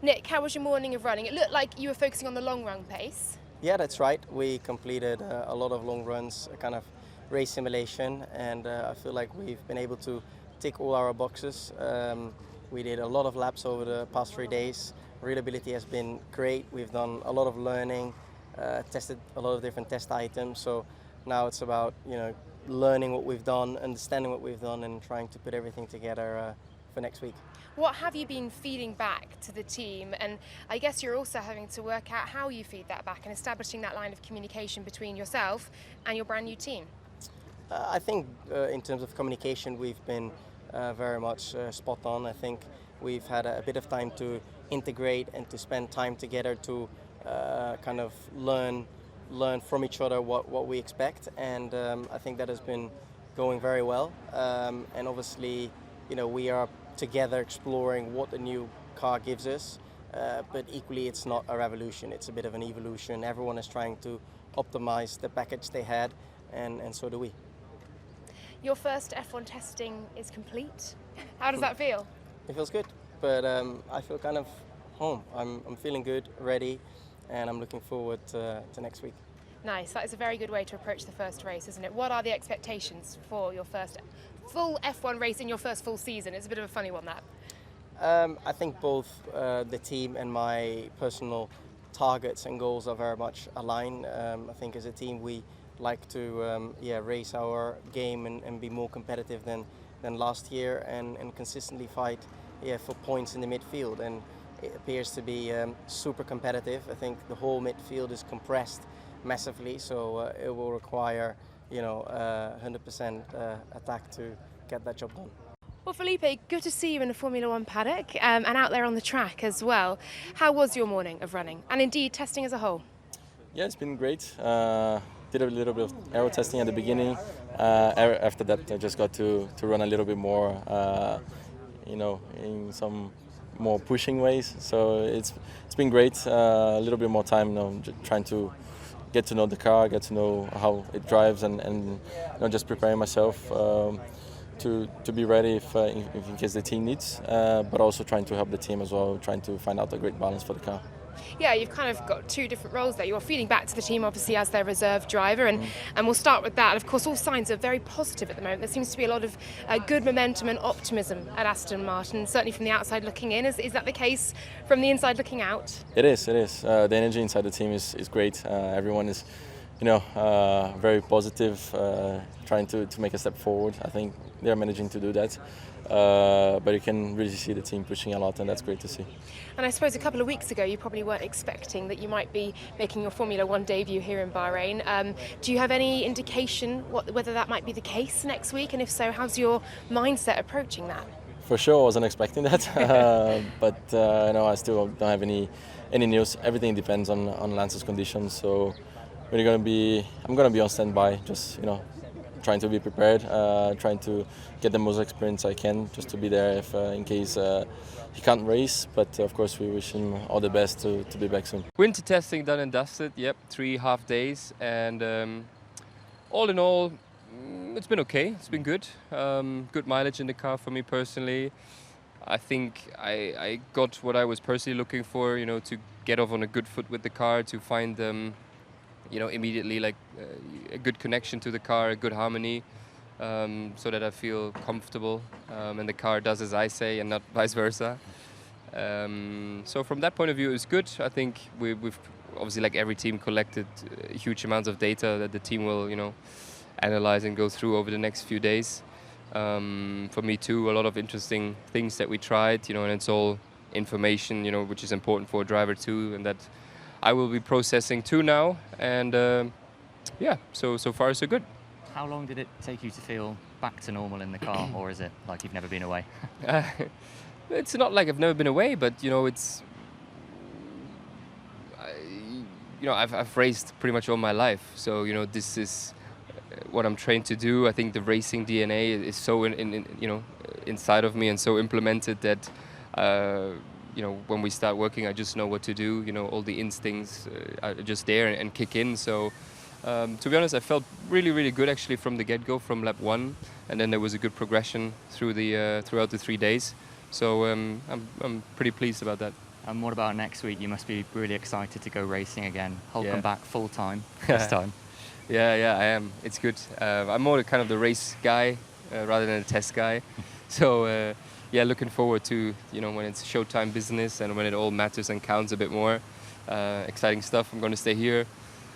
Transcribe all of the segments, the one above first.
Nick, how was your morning of running? It looked like you were focusing on the long run pace. Yeah, that's right. We completed a lot of long runs, a kind of race simulation, and I feel like we've been able to tick all our boxes. We did a lot of laps over the past 3 days. Readability has been great. We've done a lot of learning, tested a lot of different test items. So now it's about learning what we've done, understanding what we've done, and trying to put everything together for next week. What have you been feeding back to the team? And I guess you're also having to work out how you feed that back and establishing that line of communication between yourself and your brand new team. I think in terms of communication, we've been very much spot on. I think we've had a bit of time to integrate and to spend time together to kind of learn from each other what we expect, and I think that has been going very well. And obviously, we are together exploring what the new car gives us, but equally it's not a revolution, it's a bit of an evolution. Everyone is trying to optimize the package they had, and so do we. Your first F1 testing is complete. How does that feel? It feels good, but I feel kind of home. I'm feeling good, ready, and I'm looking forward to next week. Nice, that is a very good way to approach the first race, isn't it? What are the expectations for your first full F1 race in your first full season? It's a bit of a funny one, that. I think both the team and my personal targets and goals are very much aligned. I think as a team we like to raise our game and be more competitive than last year, and consistently fight for points in the midfield. And it appears to be super competitive. I think the whole midfield is compressed massively, so it will require 100% attack to get that job done. Well, Felipe, good to see you in the Formula One paddock and out there on the track as well. How was your morning of running and indeed testing as a whole? Yeah, it's been great. Did a little bit of aero testing at the beginning. After that, I just got to run a little bit more, in some more pushing ways. So it's been great. A little bit more time, trying to get to know the car, get to know how it drives, and just preparing myself to be ready if in case the team needs, but also trying to help the team as well, trying to find out a great balance for the car. Yeah, you've kind of got two different roles there. You're feeding back to the team, obviously, as their reserve driver, and we'll start with that. Of course, all signs are very positive at the moment. There seems to be a lot of good momentum and optimism at Aston Martin, certainly from the outside looking in. Is that the case from the inside looking out? It is. The energy inside the team is great. Everyone is, very positive, trying to make a step forward. I think they're managing to do that. But you can really see the team pushing a lot, and that's great to see. And I suppose a couple of weeks ago you probably weren't expecting that you might be making your Formula One debut here in Bahrain. Do you have any indication whether that might be the case next week? And if so, how's your mindset approaching that? For sure, I wasn't expecting that, but I still don't have any news. Everything depends on Lance's conditions, so I'm going to be on standby, just trying to be prepared, trying to get the most experience I can, just to be there if in case he can't race. But of course, we wish him all the best to be back soon. Winter testing done and dusted. Yep, 3.5 days, and all in all, it's been okay. It's been good. Good mileage in the car for me personally. I think I got what I was personally looking for. To get off on a good foot with the car, to find immediately a good connection to the car, a good harmony, so that I feel comfortable and the car does as I say and not vice versa. So from that point of view, it's good. I think we've obviously, like every team, collected huge amounts of data that the team will, analyze and go through over the next few days. For me too, a lot of interesting things that we tried, and it's all information, which is important for a driver too, and that I will be processing too now, and so far so good. How long did it take you to feel back to normal in the car, or is it like you've never been away? It's not like I've never been away, but I've raced pretty much all my life, so this is what I'm trained to do. I think the racing DNA is so inside of me and so implemented that. When we start working, I just know what to do. All the instincts are just there and kick in. So, to be honest, I felt really, really good actually from the get-go, from lap 1, and then there was a good progression throughout the 3 days. So I'm pretty pleased about that. And what about next week? You must be really excited to go racing again. Hulkenberg full time this time. Yeah, I am. It's good. I'm more kind of the race guy rather than a test guy. So yeah, looking forward to when it's showtime business and when it all matters and counts a bit more. Exciting stuff. I'm going to stay here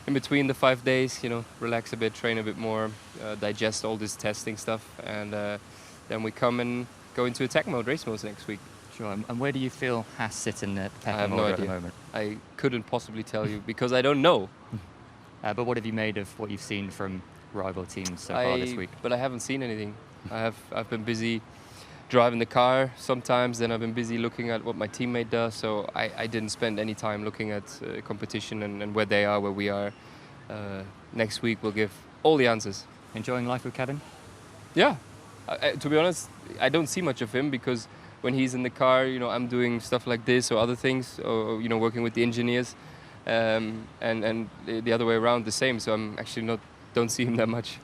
in between the 5 days. Relax a bit, train a bit more, digest all this testing stuff, and then we come and go into attack mode, race mode next week. Sure. And where do you feel Haas sit in the I have pecking no order at the idea. moment? I couldn't possibly tell you because I don't know. But what have you made of what you've seen from rival teams so far this week? But I haven't seen anything. I've been busy driving the car sometimes, then I've been busy looking at what my teammate does, so I didn't spend any time looking at competition and where they are, where we are. Next week we'll give all the answers. Enjoying life with Kevin? Yeah. To be honest, I don't see much of him because when he's in the car, I'm doing stuff like this or other things, or working with the engineers, and the other way around the same. So I'm actually don't see him that much.